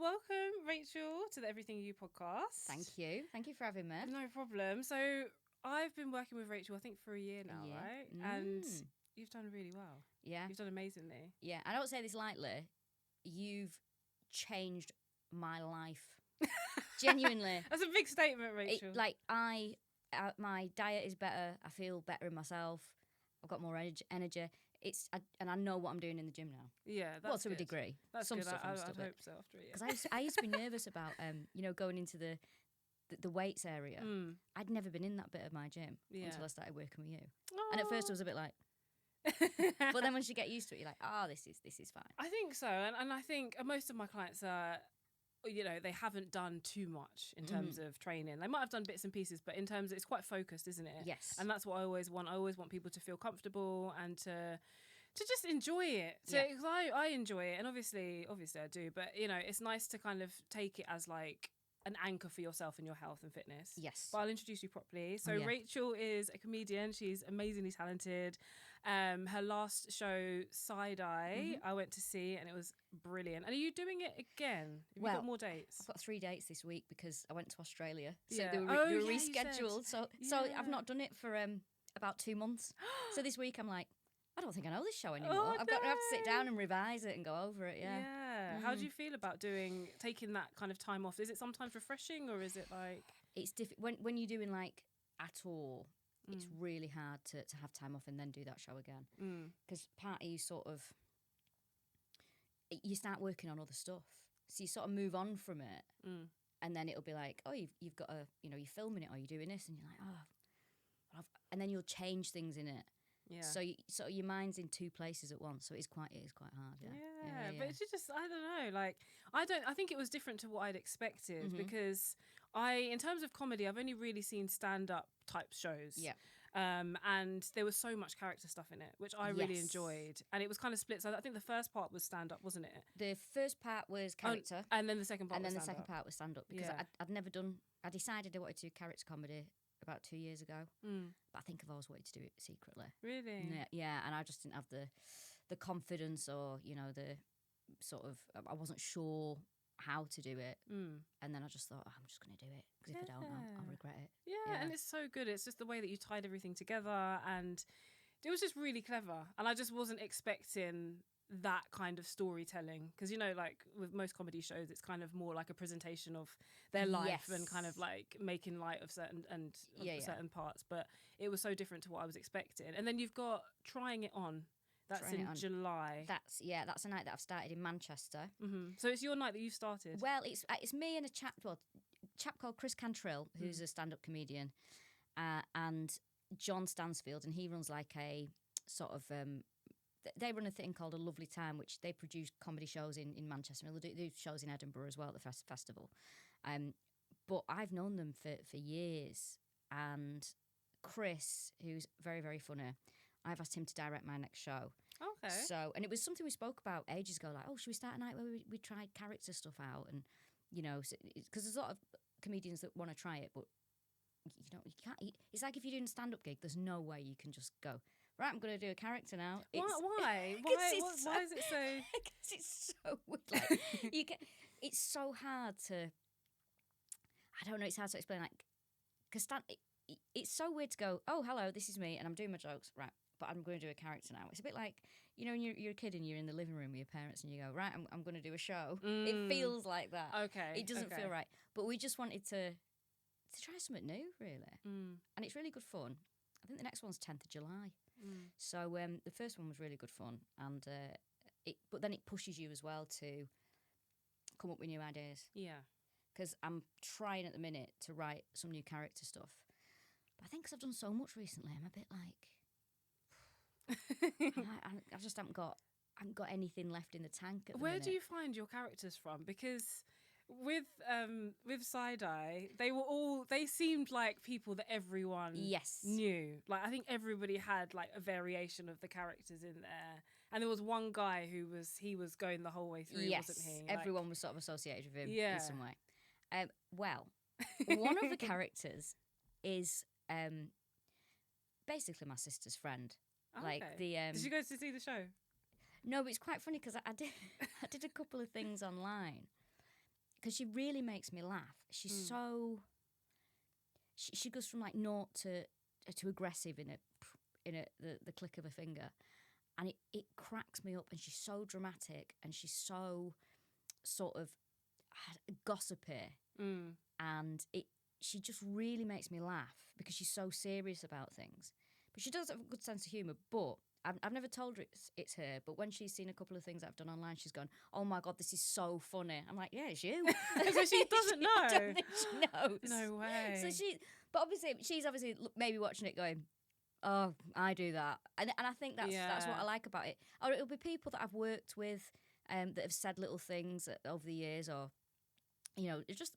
welcome, Rachel, to the Everything You podcast. Thank you. Thank you for having me. No problem. So I've been working with Rachel, I think, for a year now, right? And you've done really well. Yeah. You've done amazingly. Yeah. I don't say this lightly. You've changed my life. Genuinely. That's a big statement, Rachel. My diet is better. I feel better in myself. I've got more energy. And I know what I'm doing in the gym now. Yeah, that's well, to good. a degree. That's Some good. stuff I'd still hope so after a year. Because I used to be nervous about, going into the weights area. I'd never been in that bit of my gym until I started working with you. And at first I was a bit like, but then once you get used to it, you're like, this is fine. I think so. And I think most of my clients are, they haven't done too much in terms of training. They might have done bits and pieces, but in terms of, it's quite focused, isn't it? Yes. And that's what I always want. I always want people to feel comfortable and to just enjoy it. Because I enjoy it, and obviously I do. But it's nice to kind of take it as like an anchor for yourself and your health and fitness. Yes. But I'll introduce you properly. So Rachel is a comedian. She's amazingly talented. Her last show, Side Eye, I went to see, and it was brilliant. And are you doing it again? Have you got more dates? I've got 3 dates this week because I went to Australia. So Yeah. they were rescheduled. So I've not done it for about 2 months. So this week I'm like, I don't think I know this show anymore. I've got to have to sit down and revise it and go over it. Yeah. How do you feel about taking that kind of time off? Is it sometimes refreshing, or is it like it's difficult when you're doing like at all? It's really hard to have time off and then do that show again. Because part of you you start working on other stuff, so you sort of move on from it, and then it'll be like, oh, you've got you're filming it, or you're doing this, and you're like, and then you'll change things in it. Yeah. So your mind's in 2 places at once, so it is quite hard. Yeah. But it's just, I don't know, like I think it was different to what I'd expected, because in terms of comedy, I've only really seen stand-up type shows. Yeah. And there was so much character stuff in it, which I really enjoyed, and it was kind of split. So I think the first part was stand-up, wasn't it? The first part was character, and then the second part. And was then the stand-up. second part was stand-up, because I'd never done. I decided I wanted to do character comedy about 2 years ago, but I think I've always wanted to do it secretly. Really? Yeah, and I just didn't have the confidence, or the sort of, I wasn't sure how to do it, and then I just thought, I'm just going to do it, because if I don't, I'll regret it. Yeah, and it's so good. It's just the way that you tied everything together, and it was just really clever. And I just wasn't expecting that kind of storytelling, because like with most comedy shows, it's kind of more like a presentation of their life and kind of like making light of certain certain parts. But it was so different to what I was expecting. And then you've got Trying It On. That's in July. That's a night that I've started in Manchester. So it's your night that you've started. Well, it's me and a chap called Chris Cantrill, who's a stand-up comedian, and John Stansfield, and he runs like a sort of they run a thing called A Lovely Time, which they produce comedy shows in Manchester. And they do shows in Edinburgh as well at the festival. But I've known them for years. And Chris, who's very, very funny, I've asked him to direct my next show. Okay. So, and it was something we spoke about ages ago, like, should we start a night where we tried character stuff out? And, because there's a lot of comedians that want to try it, but, you can't. It's like if you're doing a stand-up gig, there's no way you can just go, right, I'm going to do a character now. Why? Why is it so? Because it's so like it's so hard to. I don't know. It's hard to explain. Like, because it's so weird to go, oh, hello, this is me, and I'm doing my jokes, right? But I'm going to do a character now. It's a bit like, when you're a kid and you're in the living room with your parents, and you go, right, I'm going to do a show. It feels like that. Okay. It doesn't feel right. But we just wanted to try something new, really, and it's really good fun. I think the next one's 10th of July. So the first one was really good fun, and but then it pushes you as well to come up with new ideas. Yeah. Because I'm trying at the minute to write some new character stuff, but I think because I've done so much recently, I'm a bit like, I just haven't got anything left in the tank at the minute. Where do you find your characters from? Because with Side Eye, they seemed like people that everyone knew. Like, I think everybody had like a variation of the characters in there, and there was one guy who was going the whole way through, wasn't he? Everyone was sort of associated with him in some way. Well, one of the characters is basically my sister's friend. Oh, like okay. Did you go to see the show? No, but it's quite funny because I did a couple of things online. because she really makes me laugh. She's so... She goes from like naught to aggressive in the click of a finger. And it cracks me up, and she's so dramatic, and she's so sort of gossipy. And she just really makes me laugh because she's so serious about things. But she does have a good sense of humour. But I've never told her it's her. But when she's seen a couple of things I've done online, she's gone, "Oh my God, this is so funny." I'm like, "Yeah, it's you." So she doesn't know. I don't think she knows. No way. But obviously, she's obviously maybe watching it going, "Oh, I do that," and I think that's what I like about it. Or it'll be people that I've worked with that have said little things over the years, or it's just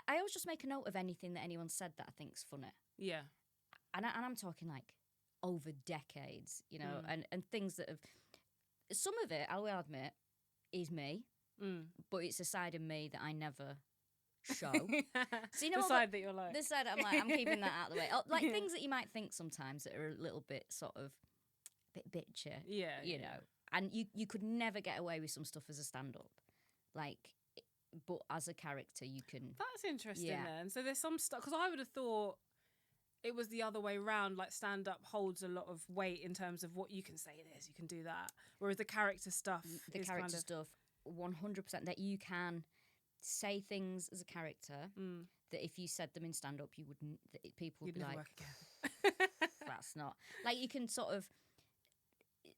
I always just make a note of anything that anyone said that I think's funny. Yeah, and I'm talking like over decades, and things that have. Some of it, I will admit, is me, but it's a side of me that I never show. So the side that you're like, the side I'm like, I'm keeping that out of the way. Like things that you might think sometimes that are a little bit sort of a bit bitchy. Yeah, and you could never get away with some stuff as a stand-up, but as a character you can. That's interesting. Then so there's some stuff, because I would have thought it was the other way round. Like stand-up holds a lot of weight in terms of what you can say this, you can do that, whereas the character stuff, stuff, 100% that you can say things as a character that if you said them in stand-up you wouldn't. People would be like, work again. That's not like you can sort of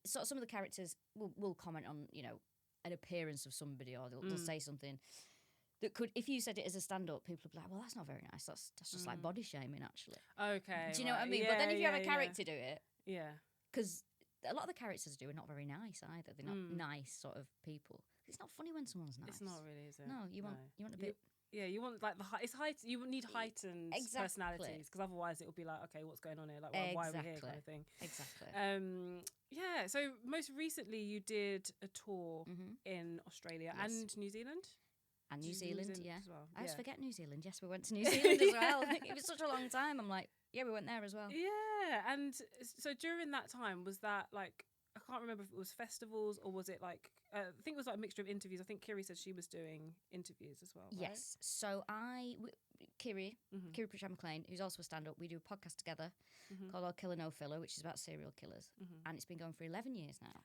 some of the characters will comment on an appearance of somebody, or they'll say something that could, if you said it as a stand-up, people would be like, well, that's not very nice. That's just like body shaming, actually. Okay. Do you know what I mean? Yeah, but then if you have a character do it, yeah, because a lot of the characters are not very nice either. They're not nice sort of people. It's not funny when someone's nice. It's not really, is it? No, you want a bit. You want like you need heightened personalities, because otherwise it will be like, okay, what's going on here? Like, why are we here, kind of thing. Exactly. Yeah. So most recently you did a tour in Australia and New Zealand. And New Zealand, yeah. As well. I always forget New Zealand. Yes, we went to New Zealand as well. It was such a long time. I'm like, yeah, we went there as well. Yeah, and so during that time, was that like, I can't remember if it was festivals or was it like, I think it was like a mixture of interviews. I think Kiri said she was doing interviews as well. Right? Yes. So Kiri Pritchard McLean, who's also a stand-up, we do a podcast together called Killa No Filla, which is about serial killers. And it's been going for 11 years now.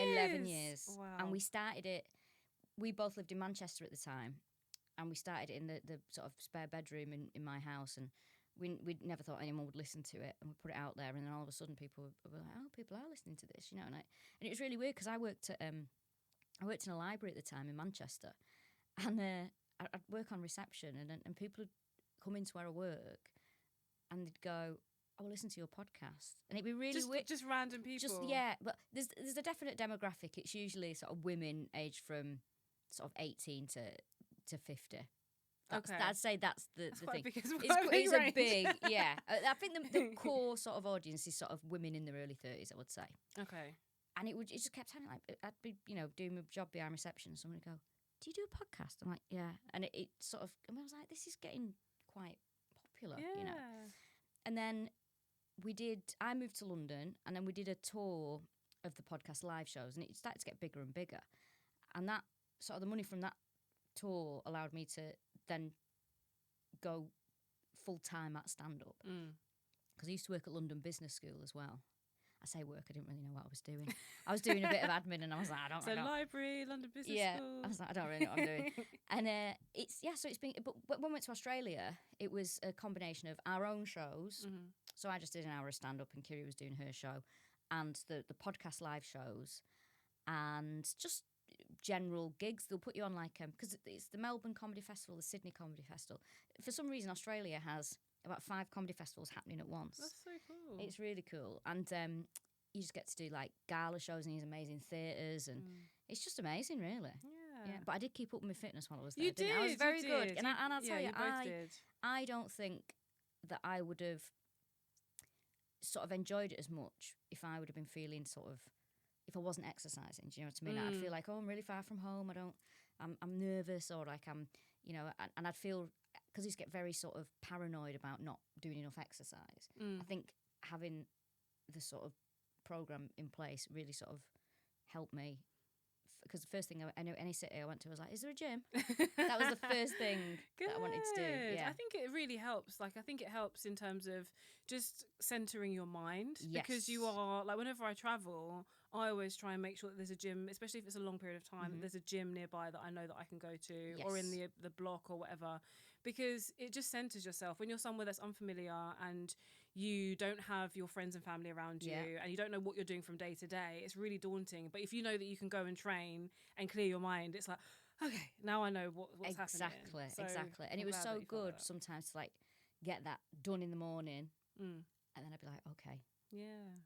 11 years. Wow. And we started it, we both lived in Manchester at the time, and we started it in the sort of spare bedroom in my house, and we never thought anyone would listen to it, and we put it out there, and then all of a sudden people were like, oh, people are listening to this, and it was really weird, because I worked in a library at the time in Manchester, and I'd work on reception, and people would come into where I work, and they'd go, oh, listen to your podcast, and it'd be really weird. Just random people. But there's a definite demographic. It's usually sort of women aged from sort of 18 to 50. I'd say that's the thing. It's a big, yeah. I think the core sort of audience is sort of women in their early 30s, I would say. Okay. And it just kept sounding like, I'd be, doing my job behind reception, and someone would go, do you do a podcast? I'm like, yeah. And it sort of, and I was like, this is getting quite popular, And then I moved to London, and then we did a tour of the podcast live shows, and it started to get bigger and bigger. And that sort of the money from that tour allowed me to then go full time at stand-up. Because I used to work at London Business School as well. I say work, I didn't really know what I was doing. I was doing a bit of admin, and I was like, I don't know. So library, London Business School. I was like, I don't really know what I'm doing. And so it's been, but when we went to Australia, it was a combination of our own shows. So I just did an hour of stand-up, and Kiri was doing her show, and the podcast live shows, and just general gigs. They'll put you on like, because it's the Melbourne Comedy Festival, the Sydney Comedy Festival. For some reason, Australia has about 5 comedy festivals happening at once. That's so cool. It's really cool. And you just get to do like gala shows in these amazing theatres, and it's just amazing, really. Yeah. But I did keep up with my fitness while I was there. You did. I was very good. Did. And I'll tell you, did. I don't think that I would have sort of enjoyed it as much if I would have been feeling sort of, if I wasn't exercising. Do you know what I mean? I'd feel like, oh, I'm really far from home. I'm nervous, or like I'm, and I'd feel, because I used to get very sort of paranoid about not doing enough exercise. I think having the sort of program in place really sort of helped me because the first thing I know, any city I went to, I was like, is there a gym? That was the first thing that I wanted to do. Yeah. I think it really helps. Like, I think it helps in terms of just centering your mind. Yes. Because you are, like, whenever I travel, I always try and make sure that there's a gym, especially if it's a long period of time, that there's a gym nearby that I know that I can go to, or in the block or whatever. Because it just centers yourself. When you're somewhere that's unfamiliar and you don't have your friends and family around you and you don't know what you're doing from day to day, it's really daunting. But if you know that you can go and train and clear your mind, it's like, okay, now I know what's happening. Exactly. And it was so good sometimes to like get that done in the morning and then I'd be like, okay,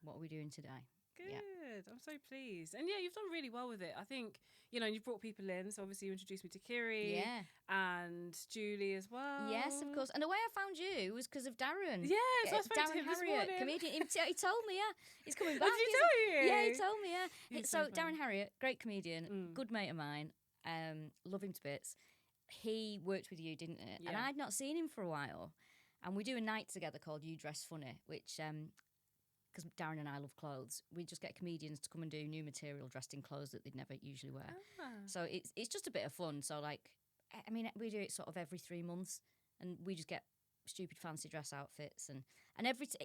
what are we doing today? Good. I'm so pleased. And yeah, you've done really well with it. I think, you know, you've brought people in. So obviously you introduced me to Kiri and Julie as well. Yes, of course. And the way I found you was because of Darren. Yeah, so I spoke to him this morning. Comedian. He told me, he's coming back. Did he tell you? Yeah, he told me, He's So so Darren Harriott, great comedian, good mate of mine, love him to bits. He worked with you, didn't it? Yeah. And I'd not seen him for a while. And we do a night together called You Dress Funny, which... because Darren and I love clothes, we just get comedians to come and do new material dressed in clothes that they'd never usually wear. So it's just a bit of fun. So like, I mean, we do it sort of every 3 months, and we just get stupid fancy dress outfits, and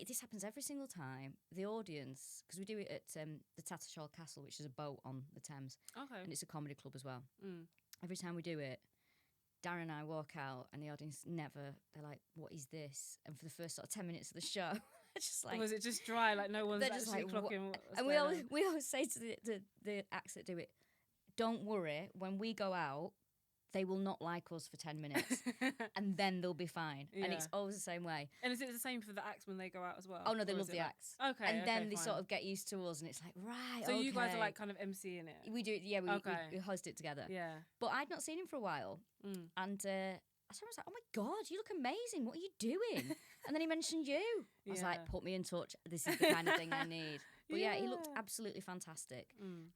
this happens every single time. The audience, because we do it at the Tattershall Castle, which is a boat on the Thames, and it's a comedy club as well. Every time we do it, Darren and I walk out, and the audience they're like, what is this? And for the first sort of 10 minutes of the show, just like, was it just dry? Like no one's actually like, clocking. And we always say to the acts that do it, don't worry, when we go out, they will not like us for 10 minutes, and then they'll be fine. And it's always the same way. And is it the same for the acts when they go out as well? Oh no, they love the acts. Okay, and then they sort of get used to us, and it's like, right. So you guys are like kind of MCing it. We do, yeah. We host it together. Yeah. But I'd not seen him for a while, and I was like, oh my God, you look amazing. What are you doing? And then he mentioned you. I was like, put me in touch. This is the kind of thing I need. But yeah, he looked absolutely fantastic.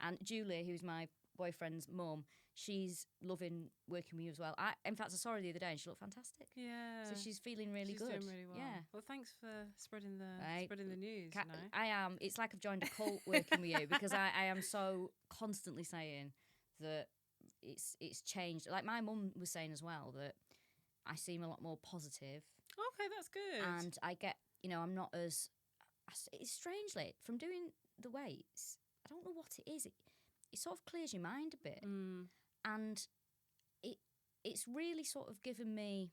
And Julie, who's my boyfriend's mum, she's loving working with you as well. In fact, I saw her the other day and she looked fantastic. Yeah. So she's feeling really good. She's doing really well. Yeah. Well, thanks for spreading the news. You know? I am. It's like I've joined a cult working with you, because I am so constantly saying that it's changed. Like my mum was saying as well, that I seem a lot more positive. Okay, that's good. And I get, I'm not as... It's strangely, from doing the weights, I don't know what it is. It sort of clears your mind a bit. And it's really sort of given me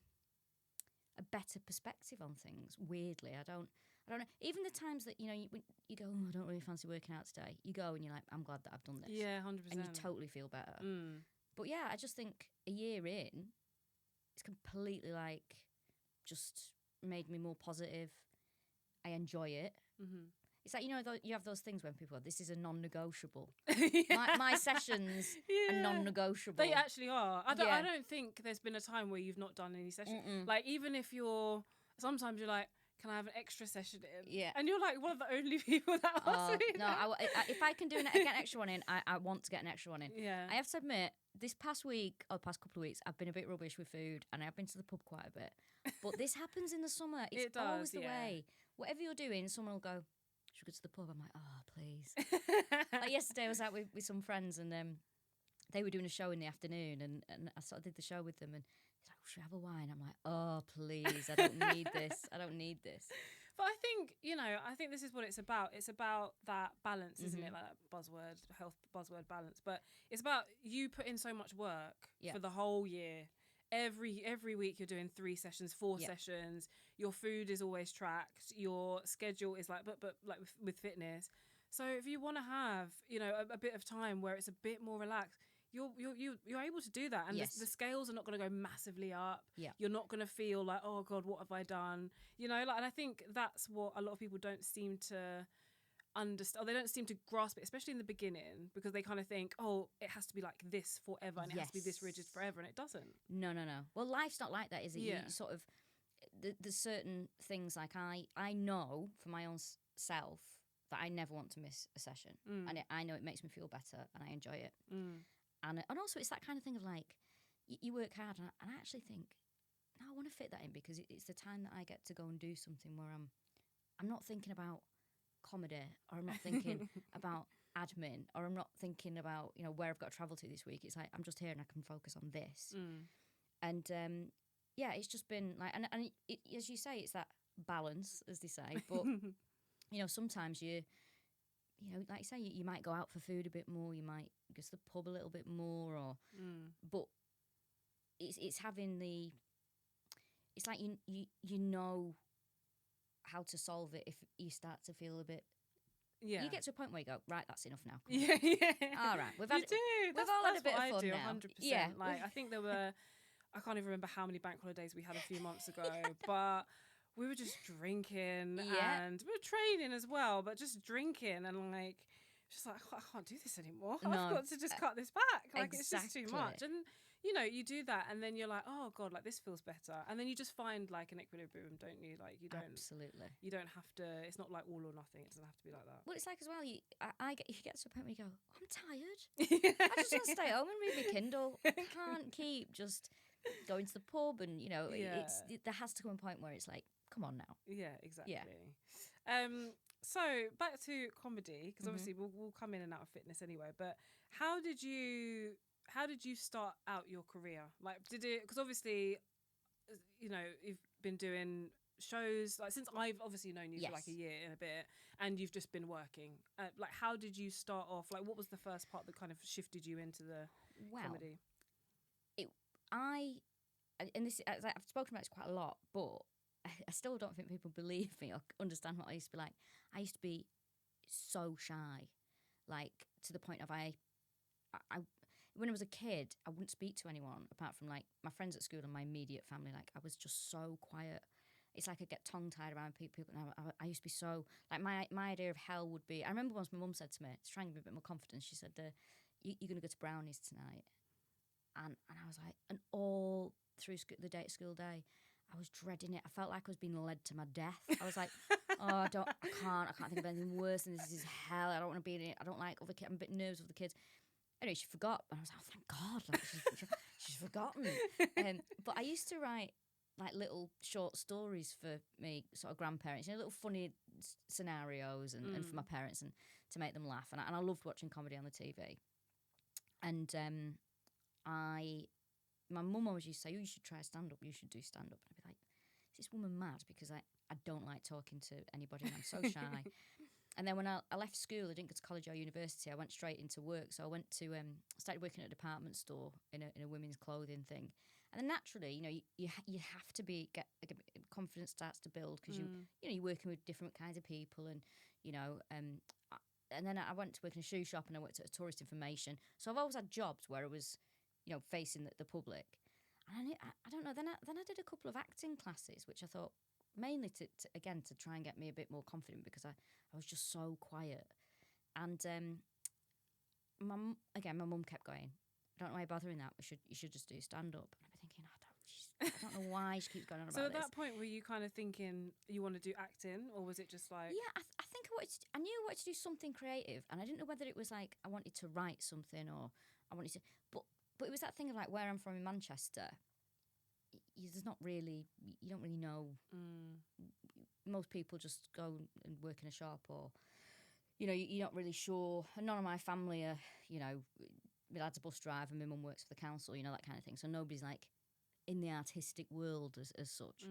a better perspective on things, weirdly. I don't know. Even the times that, you go, oh, I don't really fancy working out today. You go and you're like, I'm glad that I've done this. Yeah, 100%. And you totally feel better. But yeah, I just think a year in, it's completely like just made me more positive. I enjoy it. It's like, you have those things when people go, this is a non-negotiable. My sessions are non-negotiable. They actually are. I don't think there's been a time where you've not done any sessions. Like, even if sometimes you're like, can I have an extra session in? Yeah. And you're like one of the only people that asks me. No, if I can get an extra one in, I want to get an extra one in. Yeah. I have to admit, this past week, or past couple of weeks, I've been a bit rubbish with food, and I've been to the pub quite a bit. But this happens in the summer. It's always the way. Whatever you're doing, someone will go, should we go to the pub? I'm like, oh, please. Like yesterday, I was out with some friends, and they were doing a show in the afternoon, and I sort of did the show with them, and he's like, should we have a wine? I'm like, oh, please, I don't need this. I don't need this. But I think this is what it's about. It's about that balance, isn't it? Like that buzzword, health buzzword balance. But it's about you put in so much work for the whole year. Every week you're doing 3 sessions, 4 sessions. Your food is always tracked. Your schedule is like, but like with fitness. So if you want to have, a bit of time where it's a bit more relaxed, you're able to do that, and the scales are not going to go massively up. Yeah. You're not going to feel like, oh God, what have I done? And I think that's what a lot of people don't seem to understand, or they don't seem to grasp it, especially in the beginning, because they kind of think, oh, it has to be like this forever, and it has to be this rigid forever, and it doesn't. No. Well, life's not like that, is it? Yeah. You sort of, there's certain things, like I know for my own self that I never want to miss a session, and I know it makes me feel better, and I enjoy it. And also it's that kind of thing of like, you work hard, and I actually think, no, I want to fit that in, because it's the time that I get to go and do something where I'm not thinking about comedy, or I'm not thinking about admin, or I'm not thinking about, you know, where I've got to travel to this week. It's like, I'm just here and I can focus on this. And yeah, it's just been like, and as you say, it's that balance, as they say. But you know, sometimes you know, like you say, you might go out for food a bit more, you might go to the pub a little bit more, or but it's having the, it's like you know how to solve it if you start to feel a bit. Yeah. You get to a point where you go, right, that's enough now. Yeah, yeah. All right, we've You had do. We've all had a bit what of fun I do, now. 100%. Yeah. Like, I think there were, I can't even remember how many bank holidays we had a few months ago, but we were just drinking Yeah. and we were training as well, but just drinking and like, just like, I can't do this anymore. No. I've got to just cut this back. Like, it's just too Exactly. much. And, you know, you do that and then you're like, oh God, like this feels better. And then you just find like an equilibrium, don't you? Like, you don't. Absolutely. You don't have to, it's not like all or nothing. It doesn't have to be like that. Well, it's like as well, you get to a point where you go, I'm tired. Yeah. I just want to stay home and read my Kindle. I can't keep just going to the pub, and you know, there has to come a point where it's like, come on now. Yeah, exactly. Yeah. So back to comedy, because obviously we'll come in and out of fitness anyway. But how did you start out your career? Like, did it? Because obviously, you know, you've been doing shows like since I've obviously known you for like a year and a bit, and you've just been working. Like, how did you start off? Like, what was the first part that kind of shifted you into the comedy? And this, I've spoken about this quite a lot, but I still don't think people believe me or understand what I used to be like. I used to be so shy, like to the point of I when I was a kid, I wouldn't speak to anyone apart from like my friends at school and my immediate family. Like, I was just so quiet. It's like I get tongue-tied around people. And I used to be so, like, my idea of hell would be, I remember once my mum said to me, to try and give me a bit more confidence, she said, you're going to go to Brownies tonight. And I was like, and all through the school day, I was dreading it. I felt like I was being led to my death. I was like, oh, I can't think of anything worse than this is hell. I don't want to be in it. I don't like other kids. I'm a bit nervous with the kids. Anyway, she forgot. And I was like, oh, thank God. Like, she's forgotten. But I used to write like little short stories for me sort of grandparents, you know, little funny scenarios and for my parents, and to make them laugh. And I loved watching comedy on the TV. And my mum always used to say, oh, you should try stand-up, you should do stand-up. And I'd be like, is this woman mad? Because I don't like talking to anybody and I'm so shy. And then when I left school, I didn't go to college or university, I went straight into work. So I went to, started working at a department store in a women's clothing thing. And then naturally, you know, you have to get confidence starts to build, because you know, you're working with different kinds of people, and you know, and then I went to work in a shoe shop, and I worked at a tourist information. So I've always had jobs where I was, you know, facing the public. And I don't know. Then I did a couple of acting classes, which I thought mainly to try and get me a bit more confident, because I was just so quiet. And my mum kept going, I don't know why you're bothering that. You should just do stand up. And I'd be thinking, I don't know why she keeps going on about this. So at that point, were you kind of thinking you want to do acting, or was it just like? Yeah, I think I knew I wanted to do something creative, and I didn't know whether it was like I wanted to write something, or I wanted to. But it was that thing of like, where I'm from in Manchester, there's not really, you don't really know. Most people just go and work in a shop, or you know, you're not really sure. And none of my family are, you know, my dad's a bus driver, my mum works for the council, you know, that kind of thing. So nobody's like in the artistic world as such.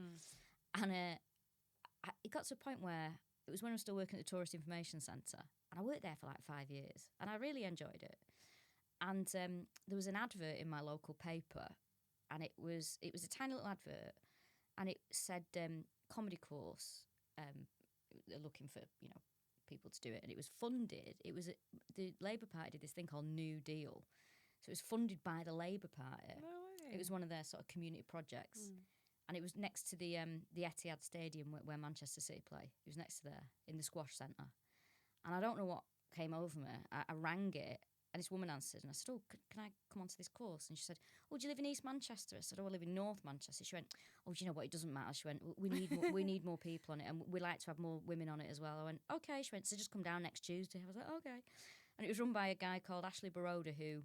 And it got to a point where it was when I was still working at the Tourist Information Centre, and I worked there for like 5 years, and I really enjoyed it. And there was an advert in my local paper, and it was a tiny little advert, and it said comedy course. They're looking for, you know, people to do it, and it was funded. It was the Labour Party did this thing called New Deal, so it was funded by the Labour Party. No way. It was one of their sort of community projects, and it was next to the Etihad Stadium where Manchester City play. It was next to there in the squash centre, and I don't know what came over me. I rang it, and this woman answered, and I said, oh, can I come onto this course? And she said, oh, do you live in East Manchester? I said, oh, I live in North Manchester. She went, oh, do you know what, it doesn't matter. She went, we need more people on it, and we like to have more women on it as well. I went, okay. She went, so just come down next Tuesday. I was like, okay. And it was run by a guy called Ashley Baroda, who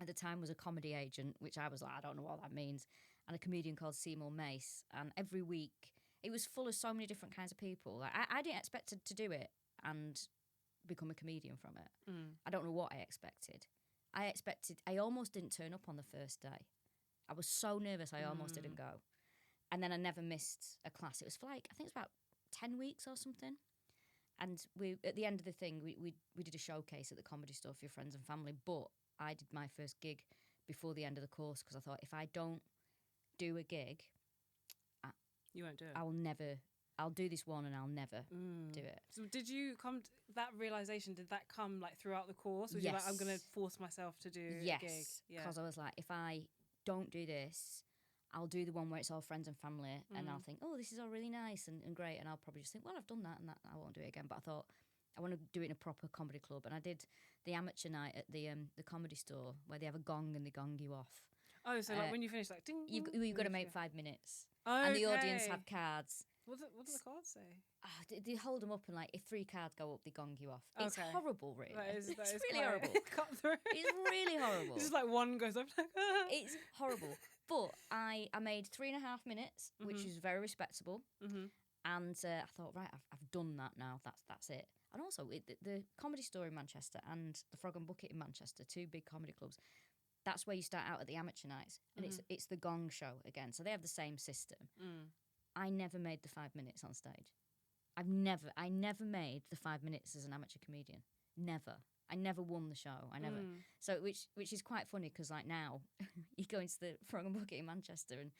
at the time was a comedy agent, which I was like, I don't know what that means, and a comedian called Seymour Mace. And every week, it was full of so many different kinds of people. Like, I didn't expect to do it, and become a comedian from it. I don't know what I expected. I almost didn't turn up on the first day. I was so nervous I almost didn't go. And then I never missed a class. It was for like, I think it was about 10 weeks or something. And we, at the end of the thing, we did a showcase at the Comedy Store for your friends and family. But I did my first gig before the end of the course because I thought if I don't do a gig, you won't do it. I will never. I'll do this one and I'll never do it. So did you come to that realization? Did that come like throughout the course? Or Yes. you like, I'm going to force myself to do a gig? Yes, because I was like, if I don't do this, I'll do the one where it's all friends and family, and I'll think, oh, this is all really nice and great, and I'll probably just think, well, I've done that and that, I won't do it again. But I thought I want to do it in a proper comedy club, and I did the amateur night at the Comedy Store where they have a gong and they gong you off. Oh, so like when you finish, like ding, you've got to make 5 minutes, okay. and the audience have cards. What do the cards say? Oh, they hold them up, and like if 3 cards go up, they gong you off. It's Okay. horrible, really. That It's is really horrible. Cutthroat. It's really horrible. It's just like one goes up, like It's horrible. But I made 3.5 minutes, which is very respectable. And I thought, right, I've done that now. That's it. And also, the Comedy Store in Manchester and the Frog and Bucket in Manchester, 2 big comedy clubs. That's where you start out at the amateur nights, and it's the gong show again. So they have the same system. I never made the 5 minutes on stage. I never made the 5 minutes as an amateur comedian. Never. I never won the show. I never. So which is quite funny because like now you go into the Frog and Bucket in Manchester and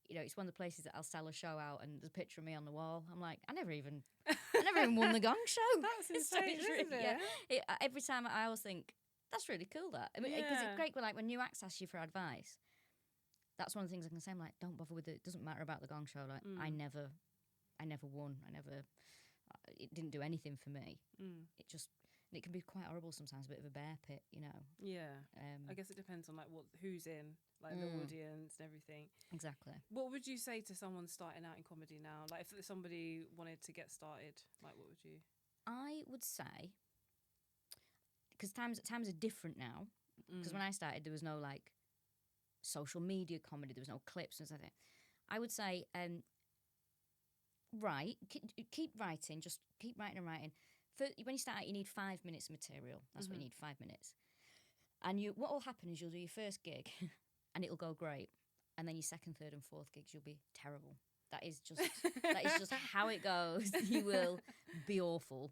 you know it's one of the places that I'll sell a show out and there's a picture of me on the wall. I'm like I never even won the gong show. That's So insane, it's isn't it? Yeah. Every time I always think that's really cool that because it's great when like when new acts ask you for advice. That's one of the things I can say. I'm like, don't bother with it. It doesn't matter about the gong show. Like, I never won. It didn't do anything for me. It can be quite horrible sometimes, a bit of a bear pit, you know. Yeah. I guess it depends on like who's in, like the audience and everything. Exactly. What would you say to someone starting out in comedy now? Like if somebody wanted to get started, like what would you? I would say, because times are different now. Because when I started, there was no like social media comedy. There was no clips and something. I would say, keep writing. Just keep writing and writing. When you start out, you need 5 minutes of material. That's what you need, 5 minutes. And what will happen is you'll do your first gig, and it'll go great. And then your second, third, and fourth gigs, you'll be terrible. That is just how it goes. You will be awful,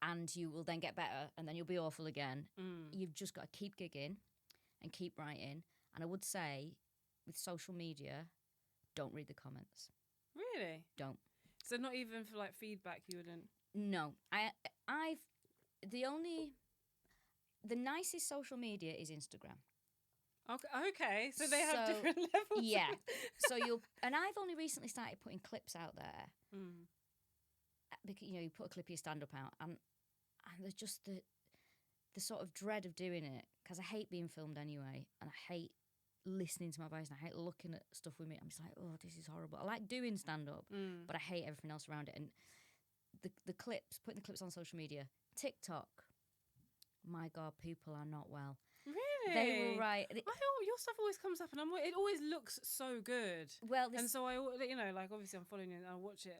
and you will then get better, and then you'll be awful again. You've just got to keep gigging and keep writing. And I would say, with social media, don't read the comments. Really? Don't. So not even for like feedback, you wouldn't. No, the nicest social media is Instagram. Okay. So they have different levels. Yeah. So and I've only recently started putting clips out there. Because you put a clip of your stand up out, and there's just the sort of dread of doing it because I hate being filmed anyway, and I hate listening to my voice, and I hate looking at stuff with me. I'm just like, oh, this is horrible. I like doing stand up, but I hate everything else around it. And the clips, putting the clips on social media, TikTok. My God, people are not well. Really? They will write. I thought your stuff always comes up, and it always looks so good. Well, and so I, like obviously I'm following you, and I watch it,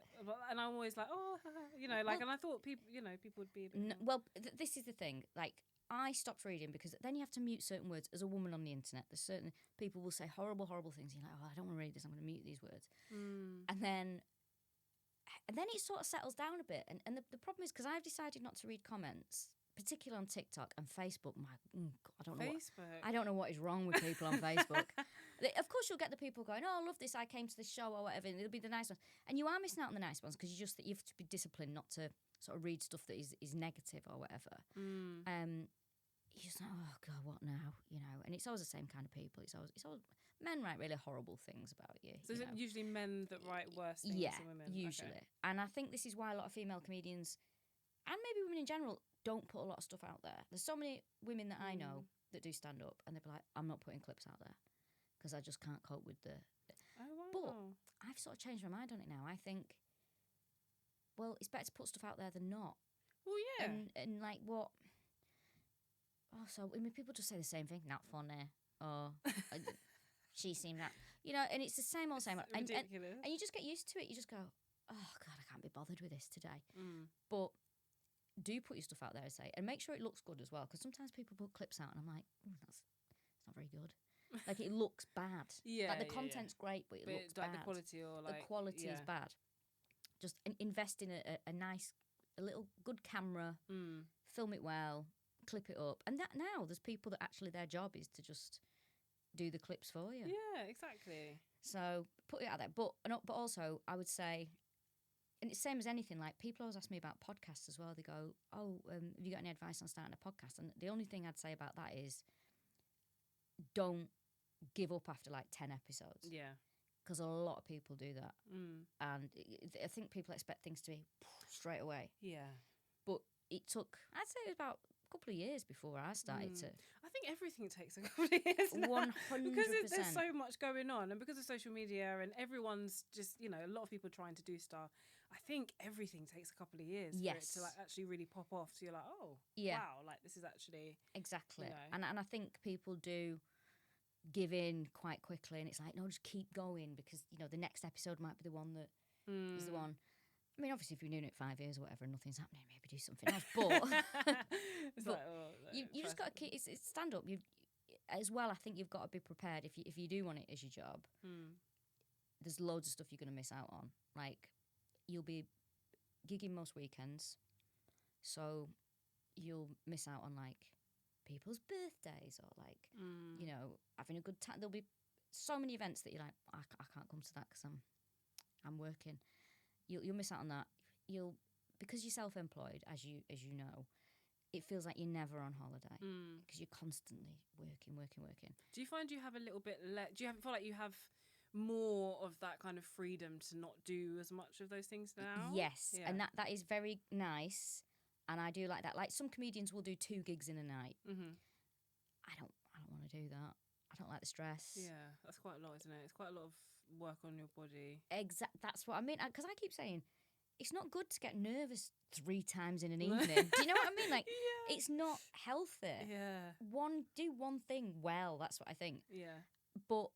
and I'm always like, oh, like, and I thought people would be. A bit this is the thing. Like, I stopped reading because then you have to mute certain words. As a woman on the internet, there's certain people will say horrible things. You're like, oh, I don't want to read this. I'm going to mute these words. And then it sort of settles down a bit. And the problem is because I've decided not to read comments, particularly on TikTok and Facebook. I don't know what is wrong with people on Facebook. Of course, you'll get the people going, oh, I love this. I came to this show or whatever. And it'll be the nice ones. And you are missing out on the nice ones because you have to be disciplined not to sort of read stuff that is negative or whatever. You're just like, oh God, what now? And it's always the same kind of people. It's always men write really horrible things about you. So is it usually men that write worse things than women? Usually. Okay. And I think this is why a lot of female comedians, and maybe women in general, don't put a lot of stuff out there. There's so many women that I know that do stand up, and they'll be like, I'm not putting clips out there because I just can't cope with the. Oh wow! But I've sort of changed my mind on it now. I think, well, it's better to put stuff out there than not. Well, yeah. And like what? Oh, so people just say the same thing. Not funny. Or she seemed that. And it's the same old same. And you just get used to it. You just go, oh God, I can't be bothered with this today. But do put your stuff out there, I say, and make sure it looks good as well. Because sometimes people put clips out, and I'm like, that's not very good. Like it looks bad. Yeah, like the content's great, but it looks like bad. the quality or like the quality is bad. Just invest in a nice, a little good camera, film it well, clip it up, and that now there's people that actually their job is to just do the clips for you. Yeah, exactly. So put it out there, but also I would say, and it's the same as anything. Like people always ask me about podcasts as well. They go, "Oh, have you got any advice on starting a podcast?" And the only thing I'd say about that is, don't give up after like 10 episodes. Yeah. Because a lot of people do that. And I think people expect things to be straight away. Yeah. But it took, I'd say it was about a couple of years before I started to. I think everything takes a couple of years now. 100%. Because there's so much going on, and because of social media and everyone's just, you know, a lot of people trying to do stuff, I think everything takes a couple of years for it to like actually really pop off. So you're like, oh, wow, like this is actually... Exactly. You know. And I think people do give in quite quickly, and it's like, no, just keep going, because, you know, the next episode might be the one that is the one. I mean, obviously, if you've been doing it 5 years or whatever and nothing's happening, maybe do something else. But you just got to keep. It's stand up. You as well. I think you've got to be prepared if you do want it as your job. There's loads of stuff you're going to miss out on. Like you'll be gigging most weekends, so you'll miss out on like people's birthdays or like you know, having a good time. There'll be so many events that you're like, I can't come to that because I'm working. You'll miss out on that. Because you're self-employed, as you know, it feels like you're never on holiday because you're constantly working. Do you find you have a little bit do you feel like you have more of that kind of freedom to not do as much of those things now? Yes, and that is very nice, and I do like that. Like some comedians will do 2 gigs in a night. I don't want to do that. I don't like the stress. Yeah, that's quite a lot, isn't it? It's quite a lot of work on your body. That's what I mean. Because I keep saying, it's not good to get nervous 3 times in an evening. Do you know what I mean? Like, it's not healthy. Yeah. Do one thing well. That's what I think. Yeah. But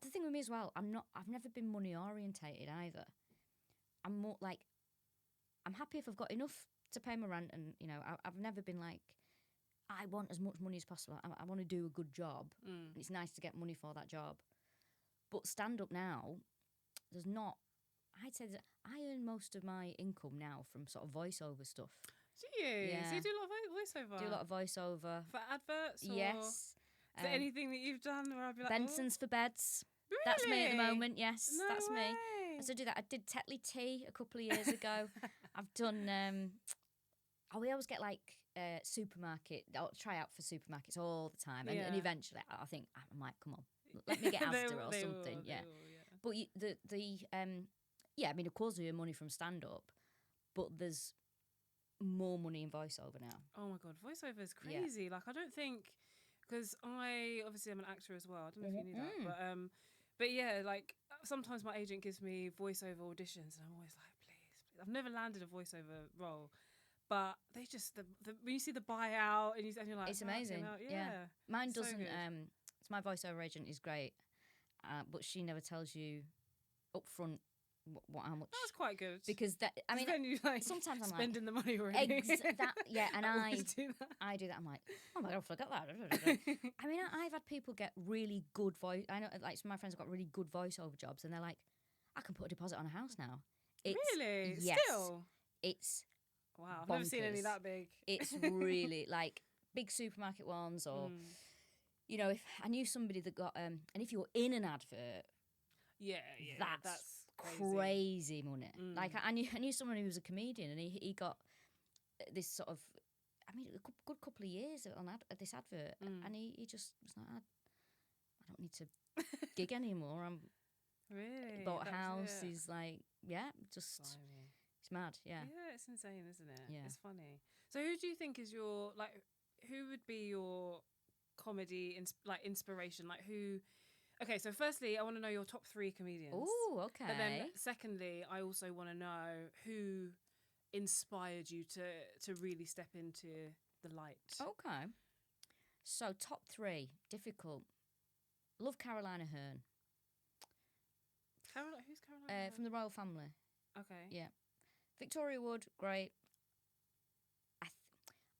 the thing with me as well, I've never been money orientated either. I'm more like, I'm happy if I've got enough to pay my rent, and you know, I've never been like, I want as much money as possible. I want to do a good job, and it's nice to get money for that job. But stand up now, there's not. I'd say that I earn most of my income now from sort of voiceover stuff. Do you? Yeah. So you do a lot of voiceover? Do a lot of voiceover. For adverts? Or Yes. Is there anything that you've done where I'd be like, Benson's for beds. Really? That's me at the moment, yes. No that's way. me. I still do that. I did Tetley Tea a couple of years ago. I've done... we always get like supermarket... I'll try out for supermarkets all the time. And eventually I think, I'm like, come on, let me get Asda or something. Will, But I mean, of course we earn money from stand-up, but there's more money in voiceover now. Oh my God, voiceover is crazy. Yeah. Like, I don't think... Because obviously I'm an actor as well. I don't know if you knew that. But yeah, like, sometimes my agent gives me voiceover auditions and I'm always like, please. I've never landed a voiceover role. But they just... when you see the buyout and you're like... It's amazing. Yeah. Mine doesn't... So my voiceover agent is great, but she never tells you up front how much. That's quite good. Because I mean, then you like sometimes I'm spending like, the money already. And I do that. I'm like, oh my God, I forgot that. I mean, I've had people get really good voice. I know, like, some of my friends have got really good voiceover jobs, and they're like, I can put a deposit on a house now. Really? Yes. Still? It's wow. I've never seen any bonkers. that big. It's really like big supermarket ones, or you know, if I knew somebody that got and if you're in an advert, that's crazy money. Like I knew someone who was a comedian, and he got this sort of, I mean, a good couple of years on this advert, and he just was like, I don't need to gig anymore. I'm really bought a house. He's like, just Blimey. It's mad. Yeah, it's insane, isn't it? Yeah, it's funny. So who do you think is your, like, who would be your comedy inspiration? Like, who? Okay, so firstly, I want to know your top 3 comedians. Oh, okay. But then secondly, I also want to know who inspired you to really step into the light. Okay. So top 3, difficult. Love Carolina Hearn. Who's Carolina? From the royal family. Okay. Yeah. Victoria Wood, great.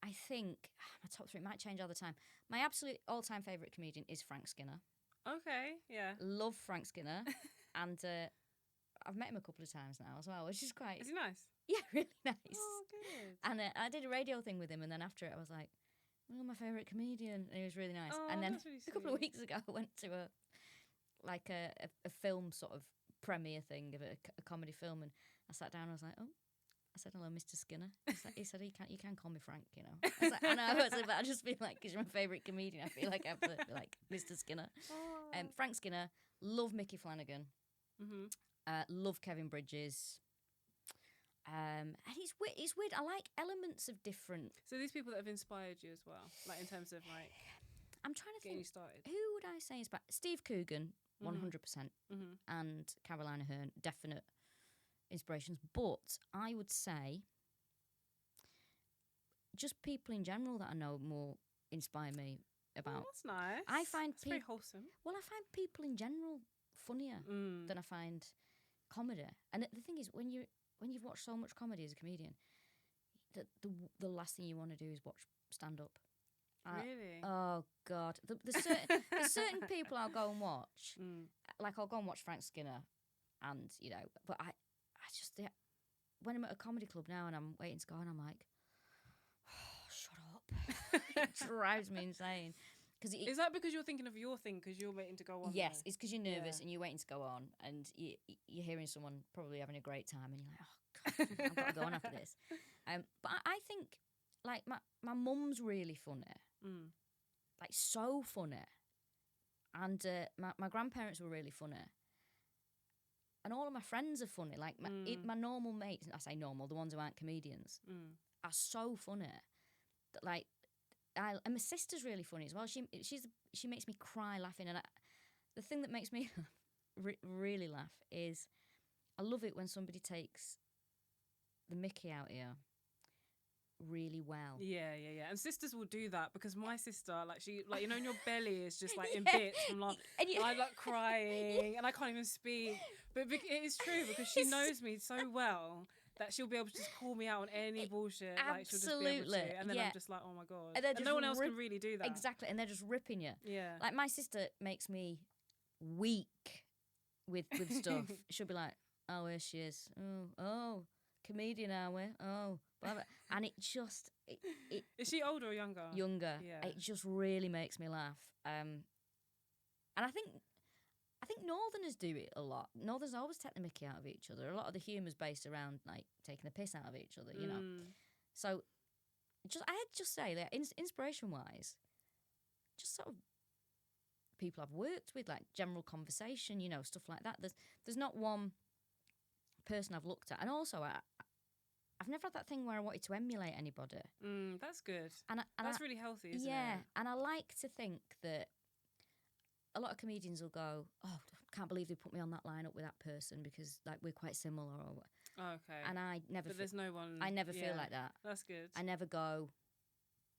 I think my top three might change all the time. My absolute all-time favourite comedian is Frank Skinner. Okay, yeah. Love Frank Skinner. And I've met him a couple of times now as well, which is quite... Is he nice? Yeah, really nice. Oh, good. And I did a radio thing with him, and then after it I was like, oh, my favourite comedian. And he was really nice. Oh, and then that's really a couple of sweet. weeks ago I went to a film sort of premiere thing of a comedy film, and I sat down and I was like, oh, I said, hello, Mr. Skinner. He said, you can call me Frank, you know. I was like, I know, I said, but I just feel like, because you're my favourite comedian, I feel like I have to be like, Mr. Skinner. Oh. Frank Skinner, love Mickey Flanagan, love Kevin Bridges. And he's weird. I like elements of different... So these people that have inspired you as well, like in terms of like I'm trying to getting you think, started. who would I say is back? Steve Coogan, 100%, and Caroline Aherne, definite inspirations. But I would say just people in general that I know more inspire me about. Oh, that's nice. I find it's very wholesome. Well, I find people in general funnier than I find comedy. And the thing is, when you've watched so much comedy as a comedian, the last thing you want to do is watch stand up. Really? Oh God, there's certain people I'll go and watch. Like I'll go and watch Frank Skinner, and you know, but I just when I'm at a comedy club now and I'm waiting to go, and I'm like, oh, shut up. It drives me insane. Is that because you're thinking of your thing because you're waiting to go on? Yes, it's because you're nervous and you're waiting to go on, and you're hearing someone probably having a great time, and you're like, oh God, I've got to go on after this. But I think like my mum's really funny, like so funny, and my grandparents were really funny, and all of my friends are funny. Like my normal mates, I say normal, the ones who aren't comedians, are so funny. That like. And my sister's really funny as well. She makes me cry laughing, and the thing that makes me really laugh is I love it when somebody takes the mickey out here really well. Yeah. And sisters will do that because my sister, like she, like you know, in your belly is just like in bits from like I like crying and I can't even speak. But it is true because she knows me so well. That she'll be able to just call me out on any bullshit. Absolutely. Like she'll just be able to. And then I'm just like, oh my God. And no one else can really do that. Exactly. And they're just ripping you. Yeah. Like my sister makes me weak with stuff. She'll be like, oh, here she is. Oh, comedian are we? Oh. Blah, blah. And it just... Is she older or younger? Younger. Yeah. It just really makes me laugh. And I think Northerners do it a lot. Northerners always take the mickey out of each other. A lot of the humour's based around like taking the piss out of each other, you know. So, I'd just say that inspiration-wise, just sort of people I've worked with, like general conversation, you know, stuff like that. There's not one person I've looked at, and also I've never had that thing where I wanted to emulate anybody. That's good. And that's really healthy, isn't it? Yeah, and I like to think that. A lot of comedians will go, oh, I can't believe they put me on that lineup with that person because like we're quite similar. Okay. And I never. But there's no one. I never feel like that. That's good. I never go,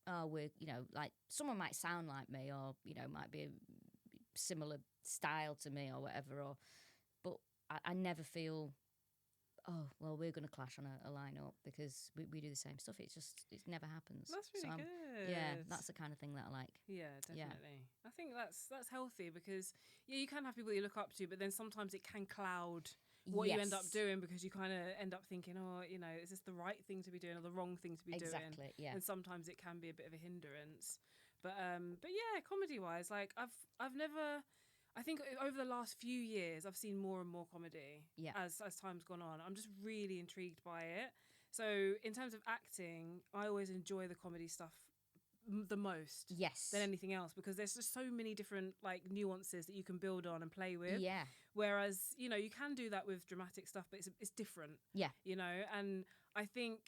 oh, we're like someone might sound like me or you know might be a similar style to me or whatever. But I never feel. Oh well, we're going to clash on a lineup because we do the same stuff. It never happens. That's really good. Yeah, that's the kind of thing that I like. Yeah, definitely. Yeah. I think that's healthy because you can have people you look up to, but then sometimes it can cloud what you end up doing because you kind of end up thinking, oh, you know, is this the right thing to be doing or the wrong thing to be doing? Exactly. Yeah. And sometimes it can be a bit of a hindrance. But yeah, comedy wise, like I've never. I think over the last few years, I've seen more and more comedy as time's gone on. I'm just really intrigued by it. So in terms of acting, I always enjoy the comedy stuff the most than anything else because there's just so many different like nuances that you can build on and play with. Yeah. Whereas, you know, you can do that with dramatic stuff, but it's different. Yeah. You know, and I think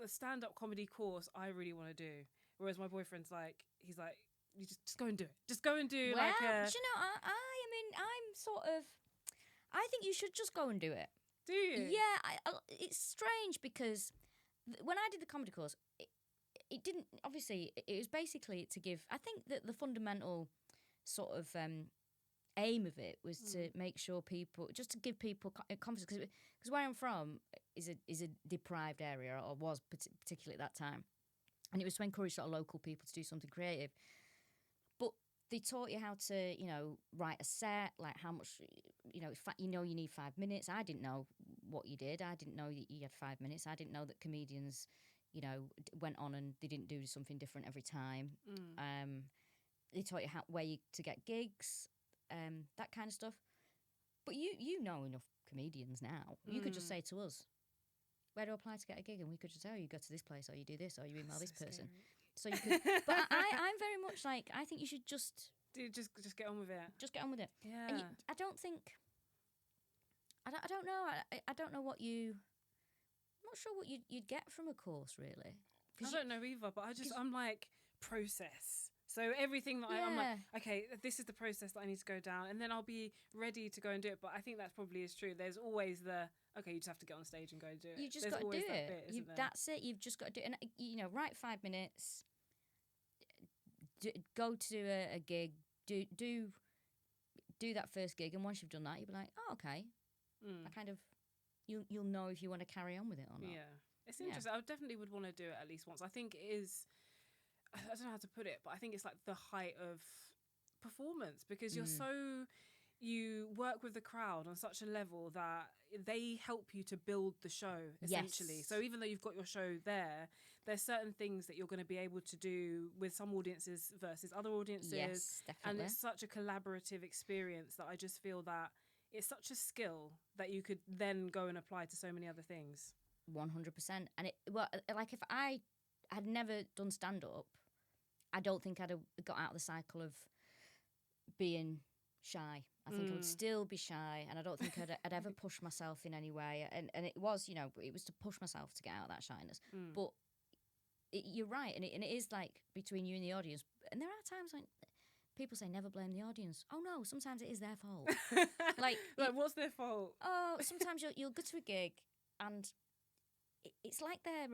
the stand-up comedy course I really want to do. Whereas my boyfriend's like, he's like, you just go and do it. Just go and do like a... Do you know, I mean, I'm sort of... I think you should just go and do it. Do you? Yeah, it's strange because when I did the comedy course, it didn't... Obviously, it was basically to give... I think that the fundamental sort of aim of it was to make sure people... Just to give people confidence. Because where I'm from is a deprived area, or was particularly at that time. and it was to encourage sort of local people to do something creative. But they taught you how to, write a set, like how much, you need 5 minutes. I didn't know what you did. I didn't know you had 5 minutes. I didn't know that comedians, went on and they didn't do something different every time. They taught you where to get gigs, that kind of stuff. But you know enough comedians now. You could just say to us, where do I apply to get a gig? And we could just tell you go to this place, or you do this, or you email this person. Scary. So you could. But I'm very much like, I think you should just get on with it. Just get on with it. Yeah. And I don't think. I don't know. I don't know what you. I'm not sure what you'd get from a course, really. I don't know either, but I'm like, process. So everything that I'm like, okay, this is the process that I need to go down, and then I'll be ready to go and do it. But I think that probably is true. There's always okay, you just have to get on stage and go and do it. You just got to do it. That's it. You've just got to do it. And write 5 minutes. Go to a gig. Do that first gig, and once you've done that, you'll be like, oh, okay. I kind of, you'll know if you want to carry on with it or not. Yeah, it's interesting. I definitely would want to do it at least once. I think it is. I don't know how to put it, but I think it's like the height of performance, because you work with the crowd on such a level that they help you to build the show, essentially. Yes. So even though you've got your show there's certain things that you're going to be able to do with some audiences versus other audiences. Yes, definitely. And it's such a collaborative experience that I just feel that it's such a skill that you could then go and apply to so many other things. 100%. And like if I had never done stand-up, I don't think I'd have got out of the cycle of being shy. I think I would still be shy, and I don't think I'd ever push myself in any way. And it was, it was to push myself to get out of that shyness. But you're right, and it is like between you and the audience. And there are times when people say never blame the audience. Oh no, sometimes it is their fault. like what's their fault? Oh, sometimes you'll go to a gig and it's like they're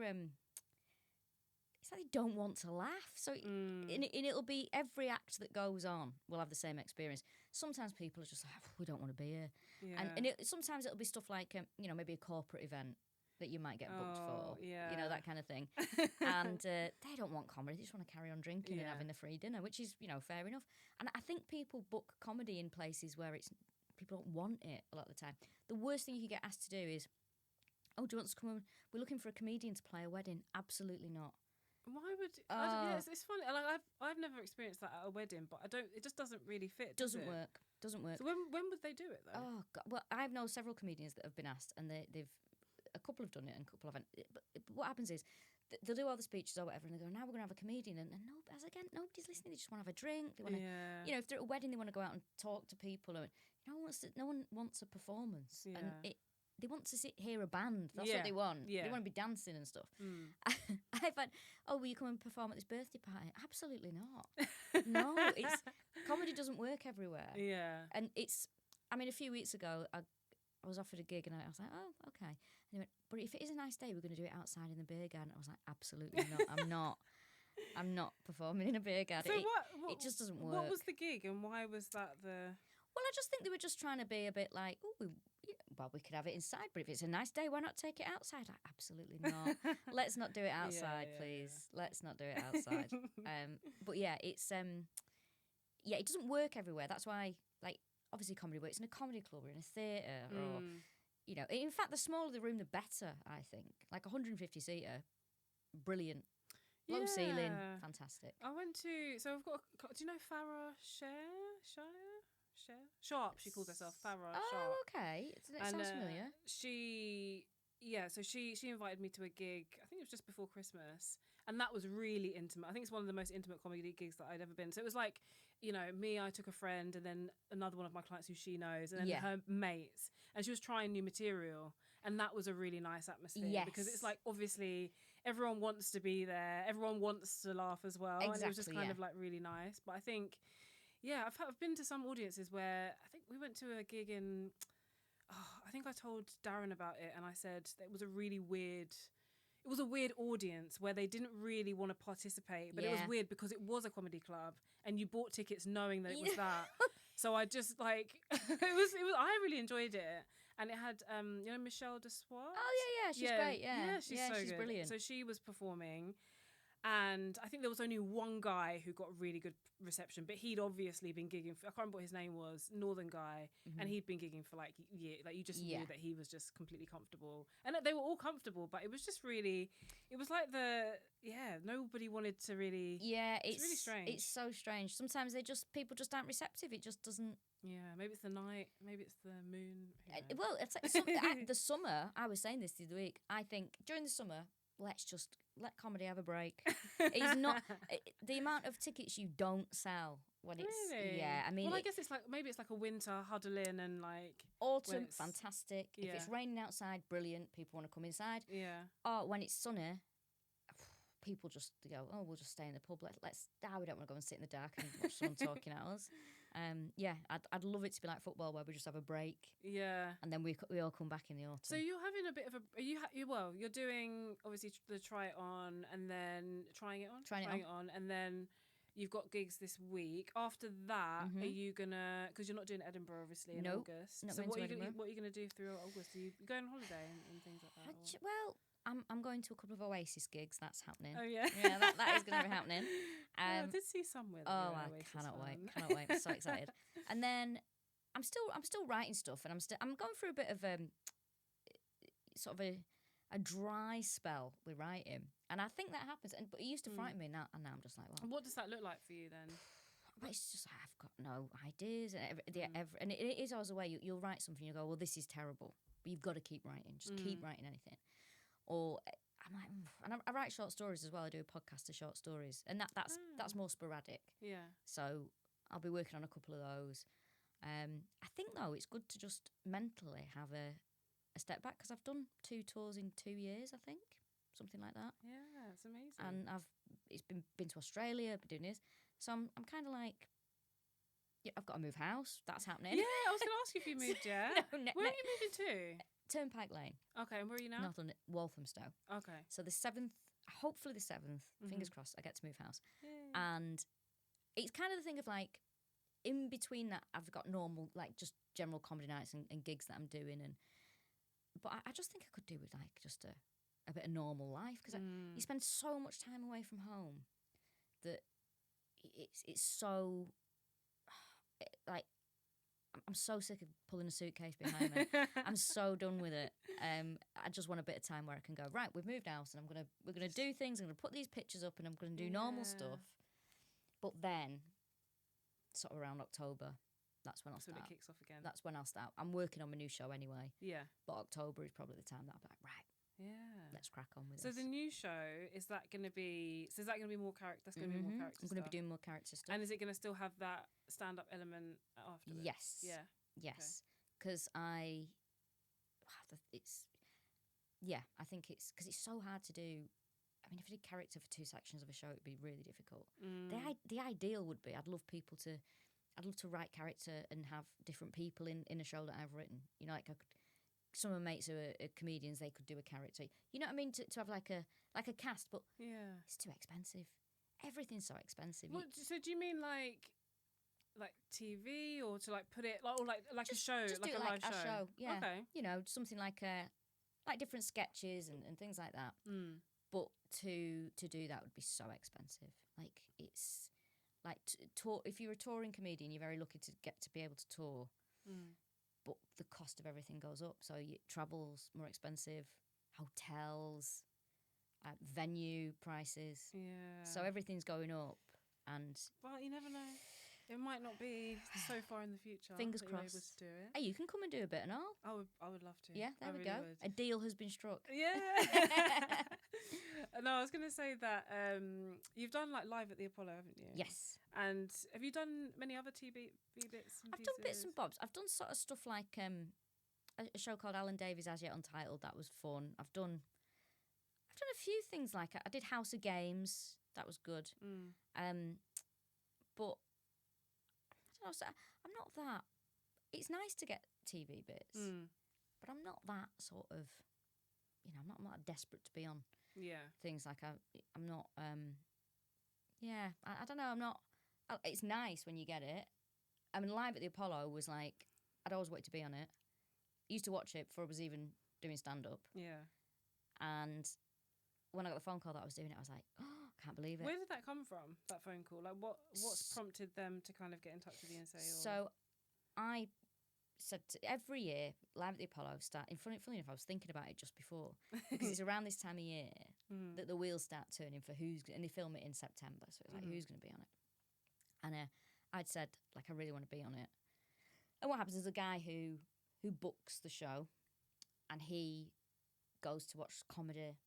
it's like they don't want to laugh. So and it'll be every act that goes on will have the same experience. Sometimes people are just like, we don't want to be here. Yeah. And sometimes it'll be stuff like, maybe a corporate event that you might get booked for. Yeah. That kind of thing. And they don't want comedy. They just want to carry on drinking and having the free dinner, which is, fair enough. And I think people book comedy in places where people don't want it a lot of the time. The worst thing you can get asked to do is, oh, do you want to come over? We're looking for a comedian to play a wedding. Absolutely not. Why would it's funny. Like I've never experienced that at a wedding, but it just doesn't really fit. Doesn't work. So when would they do it though? Oh God. Well, I know several comedians that have been asked, and they've a couple have done it and a couple haven't. But what happens is they'll do all the speeches or whatever, and they go, now we're gonna have a comedian, and nobody's listening. They just want to have a drink. They want to, if they're at a wedding, they want to go out and talk to people. And no one wants a performance, and they want to hear a band. That's what they want. Yeah. They want to be dancing and stuff. I've had, will you come and perform at this birthday party? Absolutely not. No, comedy doesn't work everywhere. Yeah. And a few weeks ago, I was offered a gig and I was like, oh, okay. And he went, but if it is a nice day, we're going to do it outside in the beer garden. I was like, absolutely not. I'm not performing in a beer garden. So it just doesn't work. What was the gig and why was that the... Well, I just think they were just trying to be a bit like, we could have it inside, but if it's a nice day, why not take it outside? Absolutely not. Let's not do it outside, please. Yeah. Let's not do it outside. But it's it doesn't work everywhere. That's why, like, obviously comedy works in a comedy club or in a theatre or, in fact, the smaller the room, the better, I think. Like 150 seater, brilliant. Low ceiling, fantastic. I went to, so I've got, do you know Farrah Sharp, she calls herself Farrah Sharp. Oh, okay. It sounds familiar. She invited me to a gig, I think it was just before Christmas, and that was really intimate. I think it's one of the most intimate comedy gigs that I'd ever been. So it was like, me, I took a friend, and then another one of my clients who she knows, and then her mates, and she was trying new material, and that was a really nice atmosphere because it's like, obviously, everyone wants to be there, everyone wants to laugh as well, and it was just kind of like really nice. But I think... Yeah, I've been to some audiences where I think we went to a gig in, I think I told Darren about it, and I said that it was a weird audience where they didn't really want to participate, but it was weird because it was a comedy club and you bought tickets knowing that it was that. So I just like, I really enjoyed it. And it had, Michelle Dessoir. Oh, yeah, she's great, yeah. Yeah, she's so good. Brilliant. So she was performing. And I think there was only one guy who got really good reception, but he'd obviously been gigging for, I can't remember what his name was, Northern guy, and he'd been gigging for like years. Like you just knew that he was just completely comfortable, and they were all comfortable, but it was just really, it was like nobody wanted to really. Yeah, it's really strange. It's so strange. Sometimes people just aren't receptive. It just doesn't. Yeah, maybe it's the night, maybe it's the moon. Well, it's like the summer. I was saying this the other week. I think during the summer, let's just let comedy have a break. It's not the amount of tickets you don't sell when it's I mean, well, I guess it's like maybe it's like a winter huddle in and like autumn, fantastic. If it's raining outside, brilliant. People want to come inside. Yeah. Or when it's sunny, people just go, oh, we'll just stay in the pub. Let's we don't want to go and sit in the dark and watch someone talking at us. I'd love it to be like football where we just have a break. Yeah. And then we all come back in the autumn. So you're having a bit of you're doing obviously the try it on and then trying it on and then you've got gigs this week. After that, are you gonna, because you're not doing Edinburgh obviously in August. So what are you gonna do through August? Are you going on holiday and things like that? Well, I'm going to a couple of Oasis gigs. That's happening. Oh yeah, yeah, that is going to be happening. I did see somewhere. Oh, I cannot wait! I'm so excited. And then I'm still writing stuff, and I'm going through a bit of sort of a dry spell with writing, and I think that happens. But it used to frighten me, now, and now I'm just like, well, what does that look like for you then? It's just I've got no ideas, and it is always a way you'll write something, you go, well, this is terrible, but you've got to keep writing. Just keep writing anything. Or I'm like, and I write short stories as well. I do a podcast of short stories, and that's more sporadic. Yeah. So I'll be working on a couple of those. I think though it's good to just mentally have a step back, because I've done 2 tours in 2 years, I think, something like that. Yeah, it's amazing. And it's been to Australia, been doing this. So I'm kind of like, yeah, I've got to move house. That's happening. Yeah, I was going to ask you if you moved. Yeah. Where are you moving to? Turnpike Lane. Okay, and where are you now? North London, Walthamstow. Okay. So the 7th, hopefully the 7th, fingers crossed, I get to move house. Yay. And it's kind of the thing of like, in between that, I've got normal, like just general comedy nights and gigs that I'm doing. But I just think I could do with like just a bit of normal life, because you spend so much time away from home that it's so, like, I'm so sick of pulling a suitcase behind me. I'm so done with it. I just want a bit of time where I can go, right, we've moved house and we're gonna do things. I'm gonna put these pictures up and I'm gonna do normal stuff. But then, sort of around October, that's when I'll start. It kicks off again. That's when I'll start. I'm working on my new show anyway. Yeah. But October is probably the time that I'll be like, right. Yeah. Let's crack on with this. So the new show, is that going to be more character? That's going to be more character. I'm going to be doing more character stuff. And is it going to still have that stand-up element afterwards? Yes. Yeah. Yes. Because I think it's because it's so hard to do. I mean, if I did character for 2 sections of a show, it'd be really difficult. The ideal would be, I'd love to write character and have different people in a show that I've written. You know, like some of my mates who are comedians, they could do a character. You know what I mean? To have like a cast, but it's too expensive. Everything's so expensive. So do you mean like TV, or to like put it like a show, just like do a live show? Yeah. Okay. You know, something like different sketches and things like that. But to do that would be so expensive. Like it's like tour. If you're a touring comedian, you're very lucky to get to be able to tour. But the cost of everything goes up. So travel's more expensive, hotels, venue prices. Yeah. So everything's going up, and well, you never know. It might not be so far in the future. Fingers that crossed. You're able to do it. Hey, you can come and do a bit and all. I would love to. Yeah, there we go. Would. A deal has been struck. Yeah. No, I was going to say that you've done like live at the Apollo, haven't you? Yes. And have you done many other TV bits? I've done bits and bobs. I've done sort of stuff like a show called Alan Davies As Yet Untitled. That was fun. I've done a few things like I did House of Games. That was good. But I don't know. I'm not that. It's nice to get TV bits, but I'm not that sort of. You know, I'm not that desperate to be on. Yeah. Things like I'm not. Yeah, I don't know. I'm not. It's nice when you get it. I mean, Live at the Apollo was like, I'd always wanted to be on it. I used to watch it before I was even doing stand up. Yeah. And when I got the phone call that I was doing it, I was like, oh, can't believe it. Where did that come from, that phone call? Like, what's prompted them to kind of get in touch with you and say, So I said every year, Live at the Apollo start, funny enough, I was thinking about it just before, because it's around this time of year that the wheels start turning for and they film it in September, so it's like, who's going to be on it? And I'd said, like, I really want to be on it. And what happens is a guy who books the show, and he goes to watch comedy,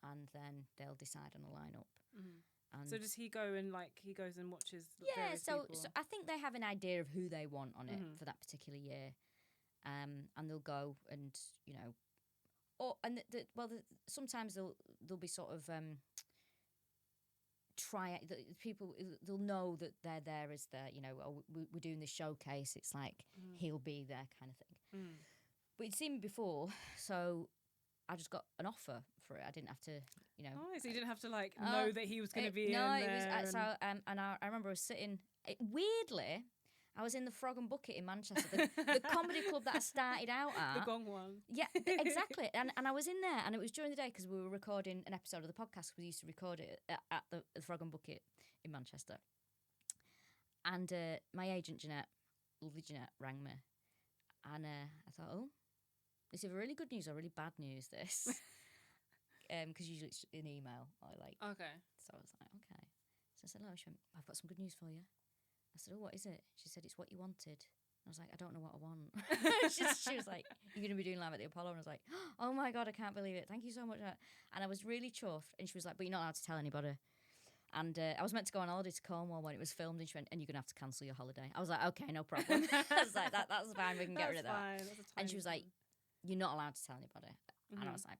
and then they'll decide on a lineup. And so does he go and, like, he goes and watches various so people? I think they have an idea of who they want on it for that particular year, and they'll go and, you know, sometimes they'll be sort of people, they'll know that they're there as the, you know, we're doing this showcase, it's like he'll be there kind of thing. But he'd seen me before, so I just got an offer for it. I didn't have to, you know. Oh, so you didn't have to, like, know that he was going to be in there. No, it was and I remember I was sitting. Weirdly, I was in the Frog and Bucket in Manchester, the comedy club that I started out at. The Gong one. Yeah, exactly. And I was in there, and it was during the day because we were recording an episode of the podcast. We used to record it at the Frog and Bucket in Manchester. And my agent Jeanette, lovely Jeanette, rang me, and I thought, oh. It's either really good news or really bad news, this. Because usually it's an email. Okay. So I was like, okay. So I said, hello. She went, I've got some good news for you. I said, oh, what is it? She said, it's what you wanted. I was like, I don't know what I want. she was like, you're going to be doing Live at the Apollo? And I was like, oh my God, I can't believe it. Thank you so much. And I was really chuffed. And she was like, but you're not allowed to tell anybody. And I was meant to go on holiday to Cornwall when it was filmed, and she went, and you're going to have to cancel your holiday. I was like, okay, no problem. I was like, that's fine, we can get rid of that. And she was like, you're not allowed to tell anybody. And I was like,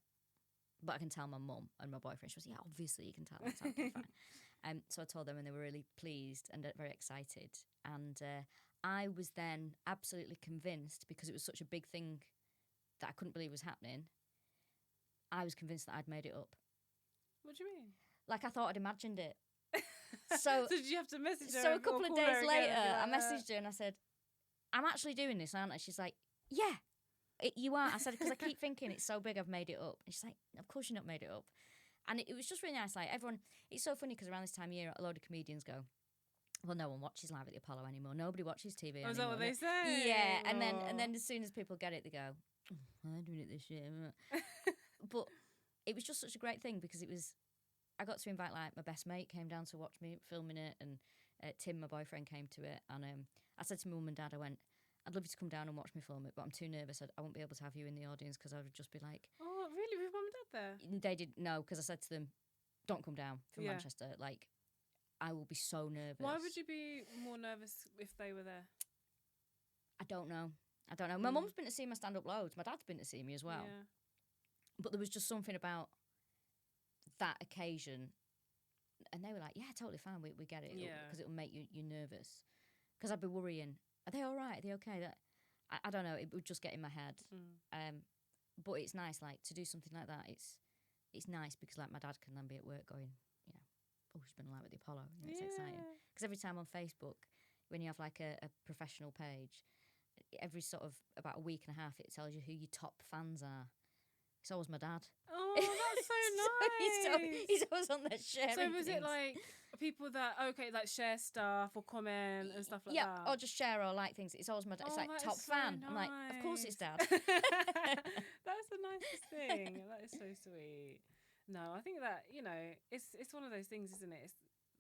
but I can tell my mum and my boyfriend. She was, yeah, obviously you can tell them. It's okay, fine. So I told them, and they were really pleased and very excited. And I was then absolutely convinced, because it was such a big thing that I couldn't believe was happening, I was convinced that I'd made it up. What do you mean? Like, I thought I'd imagined it. So did you have to message her? So a couple of days later, I messaged her and I said, I'm actually doing this, aren't I? She's like, yeah. You are. I said, because I keep thinking it's so big I've made it up. And she's like, of course you've not made it up. And it was just really nice. Like, everyone, it's so funny because around this time of year, a load of comedians go, well, no one watches Live at the Apollo anymore. Nobody watches TV anymore. Is that what they say? Yeah. And then as soon as people get it, they go, I'm doing it this year. But it was just such a great thing, because I got to invite, like, my best mate came down to watch me filming it, and Tim, my boyfriend, came to it. And I said to my mum and dad, I went, I'd love you to come down and watch me film it, but I'm too nervous. I won't be able to have you in the audience, because I would just be like... Oh, really? With mum and dad there? They didn't know, because I said to them, don't come down from Manchester. Like, I will be so nervous. Why would you be more nervous if they were there? I don't know. My mum's been to see my stand-up loads. My dad's been to see me as well. Yeah. But there was just something about that occasion, and they were like, yeah, totally fine, we get it, because it'll make you nervous. Because I'd be worrying, are they all right? Are they okay? I don't know. It would just get in my head. But it's nice, like, to do something like that. It's nice because, like, my dad can then be at work going, you know, oh, she's been Live at the Apollo. You know, it's exciting. Because every time on Facebook, when you have, like, a professional page, every sort of about a week and a half, it tells you who your top fans are. It's always my dad. Oh, that's so nice. He's always on there sharing. So was things. it like people that like share stuff or comment and stuff like that? Yeah, or just share or like things. It's always my dad. It's like top fan. Nice. I'm like, of course it's dad. That's the nicest thing. That is so sweet. No, I think that, you know, it's one of those things, isn't it? It's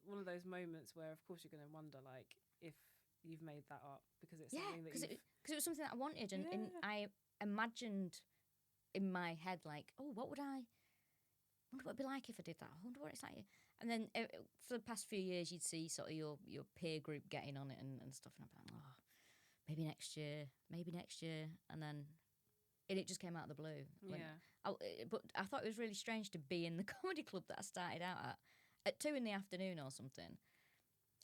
one of those moments where, of course, you're going to wonder, like, if you've made that up, because it's something that because it was something that I wanted, and I imagined in my head, like, oh, I wonder what it'd be like if I did that. I wonder what it's like. And then for the past few years, you'd see sort of your peer group getting on it and stuff, and I'm like, oh, maybe next year. And then it just came out of the blue. But I thought it was really strange to be in the comedy club that I started out at 2 PM or something,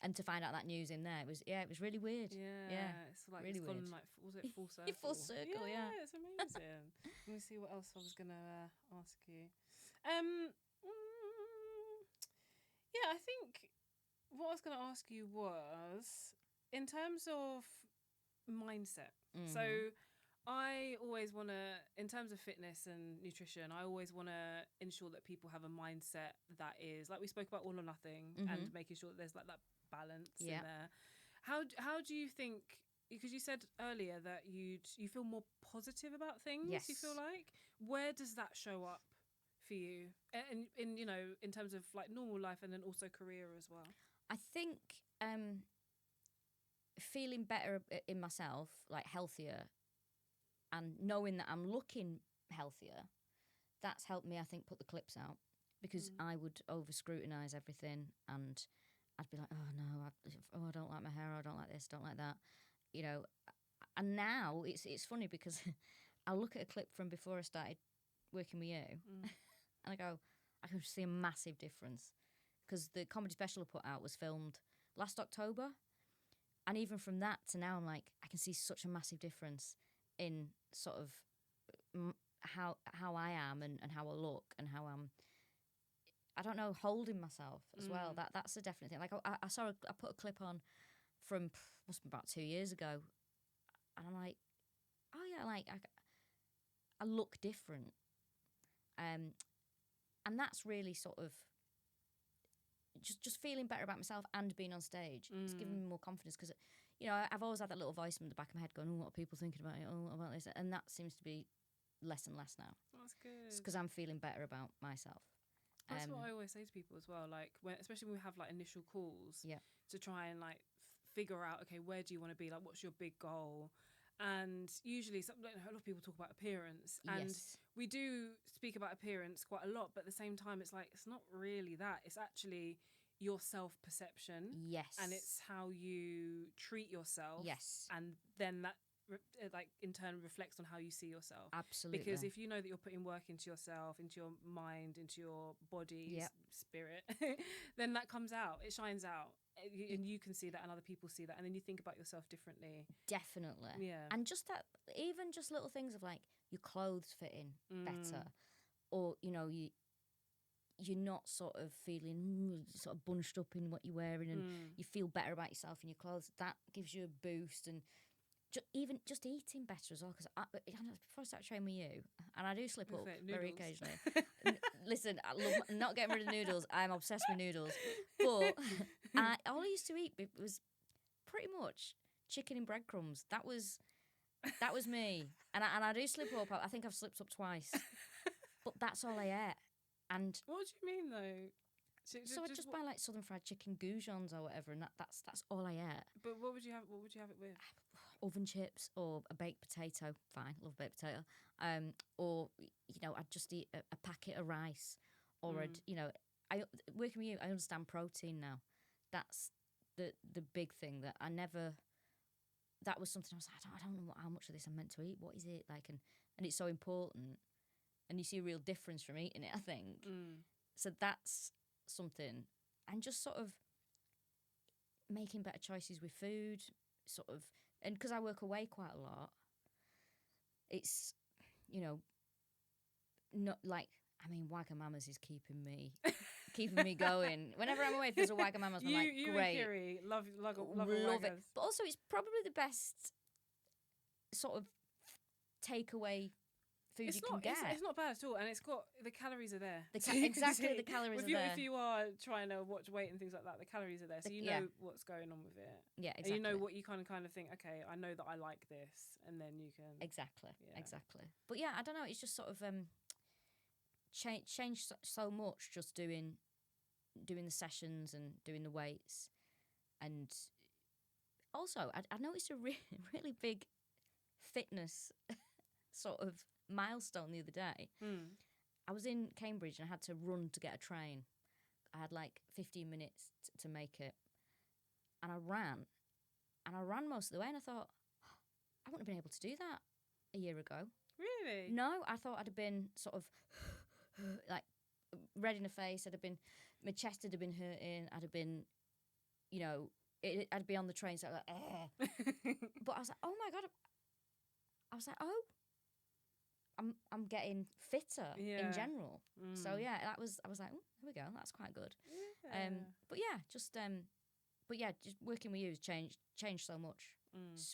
and to find out that news in there, it was really weird. Yeah, it's like really it's gone weird. like, was it full circle? Full circle, yeah. It's amazing. Let me see what else I was gonna ask you. Yeah, I think what I was gonna ask you was in terms of mindset. So I always want to, in terms of fitness and nutrition, I always want to ensure that people have a mindset that is, like we spoke about, all or nothing, and making sure that there's like that balance in there. How do you think, because you said earlier that you feel more positive about things, Yes. you feel like, where does that show up for you in you know, in terms of like normal life and then also career as well? I think feeling better in myself, like healthier, and knowing that I'm looking healthier, that's helped me, I think, put the clips out, because I would over scrutinise everything, and I'd be like, oh no, I don't like my hair, I don't like this, don't like that, you know. And now it's funny because I'll look at a clip from before I started working with you, and I go, I can see a massive difference, because the comedy special I put out was filmed last October, and even from that to now, I'm like, I can see such a massive difference in sort of how I am and how I look and how I don't know, holding myself as well. That's a definite thing. Like I put a clip on from must be about 2 years ago, and I'm like, oh yeah, like I look different, and that's really sort of just feeling better about myself and being on stage. It's giving me more confidence, because, you know, I've always had that little voice in the back of my head going, oh, what are people thinking about it? Oh, what about this? And that seems to be less and less now. That's good. It's because I'm feeling better about myself. That's what I always say to people as well. Like, especially when we have like initial calls, to try and like figure out, okay, where do you want to be? Like, what's your big goal? And usually, a lot of people talk about appearance, and we do speak about appearance quite a lot. But at the same time, it's like, it's not really that. It's actually your self-perception. Yes. And it's how you treat yourself. Yes. And then that like in turn reflects on how you see yourself. Absolutely. Because if you know that you're putting work into yourself, into your mind, into your body, spirit, then that comes out, it shines out, and you can see that, and other people see that, and then you think about yourself differently. Definitely. Yeah. And just that, even just little things of like your clothes fitting better, or, you know, you're not sort of feeling sort of bunched up in what you're wearing, and you feel better about yourself in your clothes. That gives you a boost. And even just eating better as well, because before I start training with you, and I do slip up very occasionally. Listen, I love not getting rid of noodles. I'm obsessed with noodles, but all I used to eat was pretty much chicken and breadcrumbs. That was me, and I do slip up. I think I've slipped up twice, but that's all I ate. And what do you mean though? So I'd just buy like southern fried chicken goujons or whatever, and that's all I ate. But what would you have? What would you have it with? Oven chips or a baked potato. Fine, love baked potato. Or, you know, I'd just eat a packet of rice, or working with you, I understand protein now. That's the big thing that I never. That was something I was like, I don't know how much of this I'm meant to eat. What is it like? And it's so important, and you see a real difference from eating it, I think. So that's something, and just sort of making better choices with food, sort of. And because I work away quite a lot, it's, you know, not like, I mean, Wagamama's is keeping me going. Whenever I'm away, if there's a Wagamama's, I'm like, great. You and Kiri love it. But also, it's probably the best sort of takeaway food you can get. It's not bad at all, and it's got the calories are there. Exactly, the calories are there. If you are trying to watch weight and things like that, the calories are there, so you know what's going on with it. Yeah, exactly. And you know what you kind of think. Okay, I know that I like this, and then you can exactly. But yeah, I don't know. It's just sort of changed so much just doing the sessions and doing the weights, and also I noticed a really big fitness sort of milestone the other day. I was in Cambridge and I had to run to get a train. I had like 15 minutes to make it, and I ran most of the way, and I thought, I wouldn't have been able to do that a year ago. Really? No, I thought I'd have been sort of like red in the face. My chest would have been hurting. I'd have been, you know, I'd be on the train, so like, but I was like, oh my God. I was like, oh, I'm getting fitter in general. So yeah, I was like, oh, here we go, that's quite good. But just working with you has changed so much.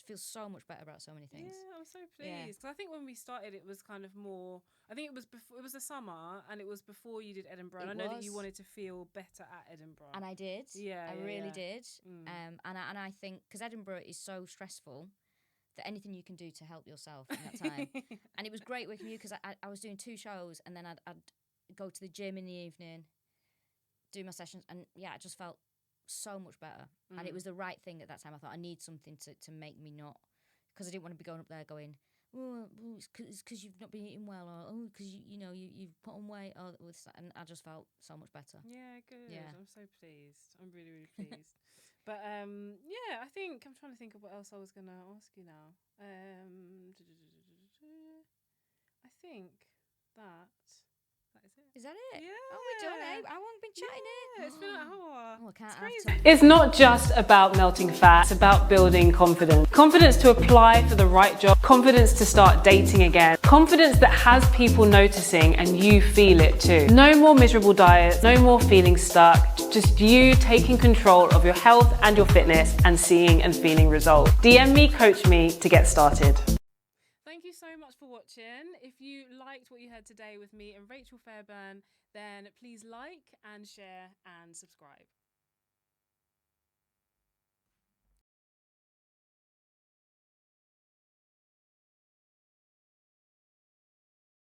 Feels so much better about so many things. Yeah, I'm so pleased. 'Cause I think when we started, it was kind of more. I think it was before. It was the summer, and it was before you did Edinburgh. And I know that you wanted to feel better at Edinburgh, and I did. Yeah, I really did. And I think because Edinburgh is so stressful, that anything you can do to help yourself in that time. And it was great working with you because I was doing 2 shows, and then I'd go to the gym in the evening, do my sessions, and I just felt so much better. And it was the right thing at that time. I thought I need something to make me not, because I didn't want to be going up there going, oh, it's because you've not been eating well, or oh, because you've put on weight, or and I just felt so much better. Yeah, good. Yeah. I'm so pleased. I'm really, really pleased. But I think I'm trying to think of what else I was gonna ask you now. I think that is it. Is that it? Yeah. Oh, we're done, eh? How long have we been chatting Yeah, it's been an hour. Oh, I can't It's have crazy. time. It's not just about melting fat, it's about building confidence. Confidence to apply for the right job, confidence to start dating again, confidence that has people noticing and you feel it too. No more miserable diets, no more feeling stuck, just you taking control of your health and your fitness and seeing and feeling results. DM me, coach me to get started. Thank you so much for watching. If you liked what you heard today with me and Rachel Fairburn, then please like and share and subscribe.